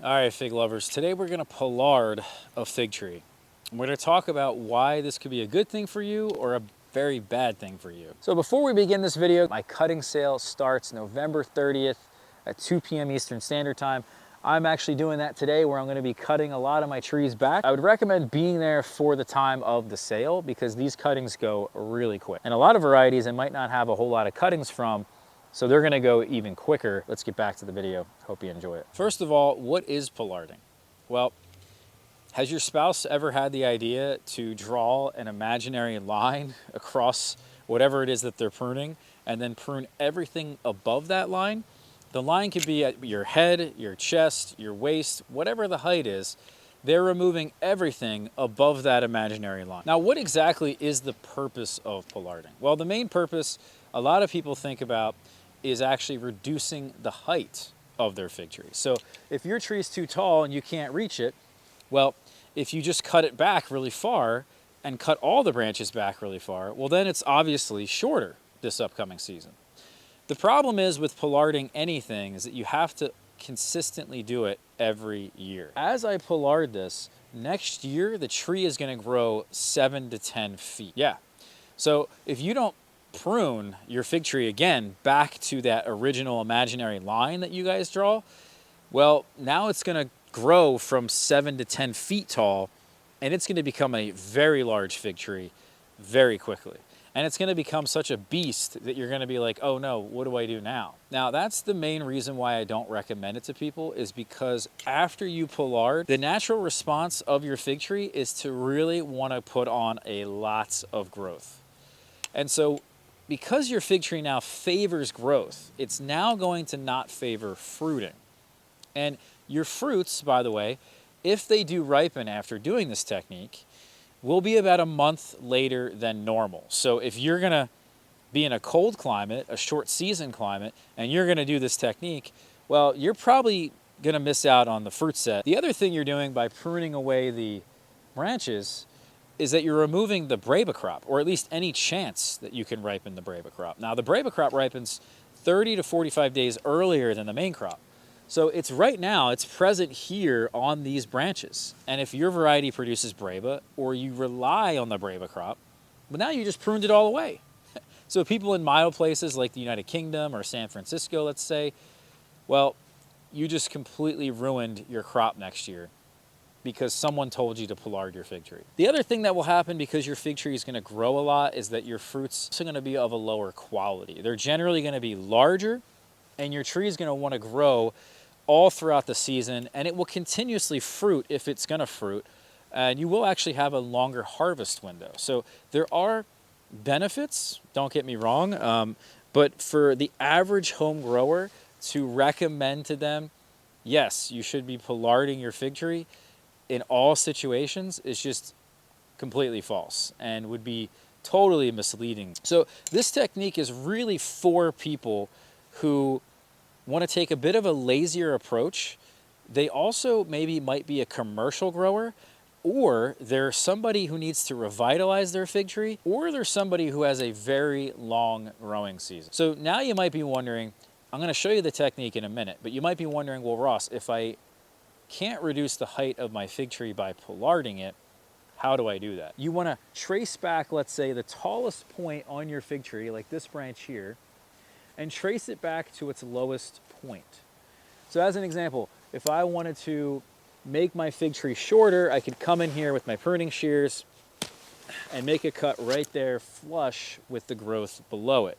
All right, fig lovers, today we're gonna pollard a fig tree. We're gonna talk about why this could be a good thing for you or a very bad thing for you. So before we begin this video, my cutting sale starts November 30th at 2 p.m. Eastern Standard Time. I'm actually doing that today where I'm gonna be cutting a lot of my trees back. I would recommend being there for the time of the sale because these cuttings go really quick. And a lot of varieties I might not have a whole lot of cuttings from, so they're gonna go even quicker. Let's get back to the video. Hope you enjoy it. First of all, what is pollarding? Well, has your spouse ever had the idea to draw an imaginary line across whatever it is that they're pruning and then prune everything above that line? The line could be at your head, your chest, your waist, whatever the height is. They're removing everything above that imaginary line. Now, what exactly is the purpose of pollarding? Well, the main purpose a lot of people think about is actually reducing the height of their fig tree. So if your tree is too tall and you can't reach it, well, if you just cut it back really far and cut all the branches back really far, well, then it's obviously shorter this upcoming season. The problem is with pollarding anything is that you have to consistently do it every year. As I pollard this, next year the tree is going to grow 7 to 10 feet. Yeah. So if you don't prune your fig tree again back to that original imaginary line that you guys draw, well, now it's going to grow from 7 to 10 feet tall, and it's going to become a very large fig tree very quickly. And it's going to become such a beast that you're going to be like, oh no, what do I do now? Now, that's the main reason why I don't recommend it to people, is because after you pollard, the natural response of your fig tree is to really want to put on a lots of growth. And so because your fig tree now favors growth, it's now going to not favor fruiting. And your fruits, by the way, if they do ripen after doing this technique, will be about a month later than normal. So if you're gonna be in a cold climate, a short season climate, and you're gonna do this technique, well, you're probably gonna miss out on the fruit set. The other thing you're doing by pruning away the branches is that you're removing the Breba crop, or at least any chance that you can ripen the Breba crop. Now, the Breba crop ripens 30 to 45 days earlier than the main crop. So it's right now, it's present here on these branches. And if your variety produces Breba, or you rely on the Breba crop, well, now you just pruned it all away. So people in mild places like the United Kingdom or San Francisco, let's say, well, you just completely ruined your crop next year because someone told you to pollard your fig tree. The other thing that will happen because your fig tree is going to grow a lot is that your fruits are going to be of a lower quality. They're generally going to be larger, and your tree is going to want to grow all throughout the season, and it will continuously fruit if it's going to fruit, and you will actually have a longer harvest window. So there are benefits, don't get me wrong, but for the average home grower to recommend to them, yes, you should be pollarding your fig tree in all situations is just completely false and would be totally misleading. So this technique is really for people who want to take a bit of a lazier approach. They also maybe might be a commercial grower, or they're somebody who needs to revitalize their fig tree, or they're somebody who has a very long growing season. So now you might be wondering, I'm going to show you the technique in a minute, but you might be wondering, well, Ross, if I can't reduce the height of my fig tree by pollarding it, how do I do that? You want to trace back, let's say, the tallest point on your fig tree, like this branch here, and trace it back to its lowest point. So as an example, if I wanted to make my fig tree shorter, I could come in here with my pruning shears and make a cut right there flush with the growth below it.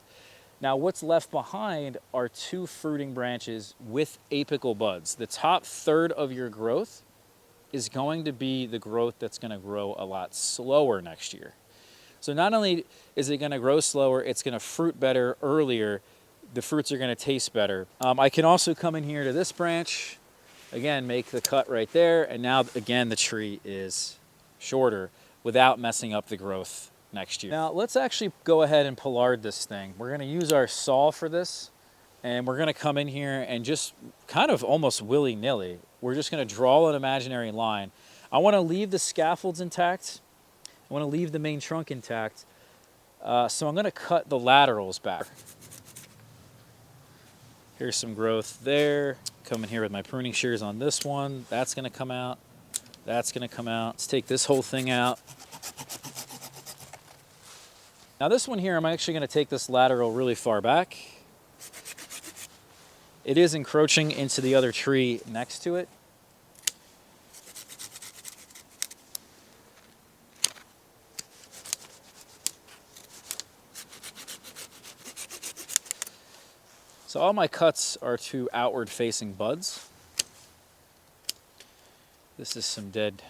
Now what's left behind are 2 fruiting branches with apical buds. The top third of your growth is going to be the growth that's going to grow a lot slower next year. So not only is it going to grow slower, it's going to fruit better earlier. The fruits are going to taste better. I can also come in here to this branch, again, make the cut right there, and now again the tree is shorter without messing up the growth next year. Now let's actually go ahead and pollard this thing. We're going to use our saw for this, and we're going to come in here and just kind of almost willy-nilly, we're just going to draw an imaginary line. I want to leave the scaffolds intact. I want to leave the main trunk intact. So I'm going to cut the laterals back. Here's some growth there. Come in here with my pruning shears on this one. That's gonna come out. That's gonna come out. Let's take this whole thing out. Now this one here, I'm actually gonna take this lateral really far back. It is encroaching into the other tree next to it. So all my cuts are to outward facing buds. This is some dead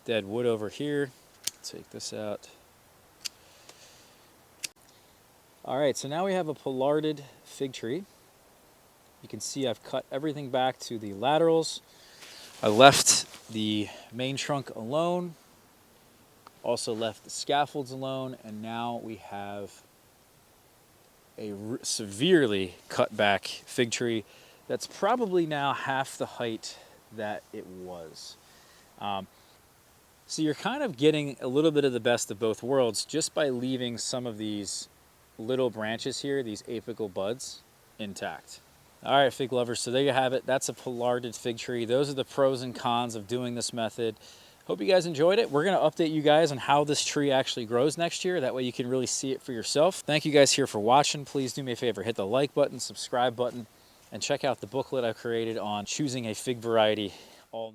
wood over here. Take this out. All right, so now we have a pollarded fig tree. You can see I've cut everything back to the laterals. I left the main trunk alone, also left the scaffolds alone, and now we have a severely cut back fig tree that's probably now half the height that it was. So you're kind of getting a little bit of the best of both worlds just by leaving some of these little branches here, these apical buds, intact. All right, fig lovers, so there you have it. That's a pollarded fig tree. Those are the pros and cons of doing this method. Hope you guys enjoyed it. We're gonna update you guys on how this tree actually grows next year. That way you can really see it for yourself. Thank you guys here for watching. Please do me a favor, hit the like button, subscribe button, and check out the booklet I've created on choosing a fig variety. All in the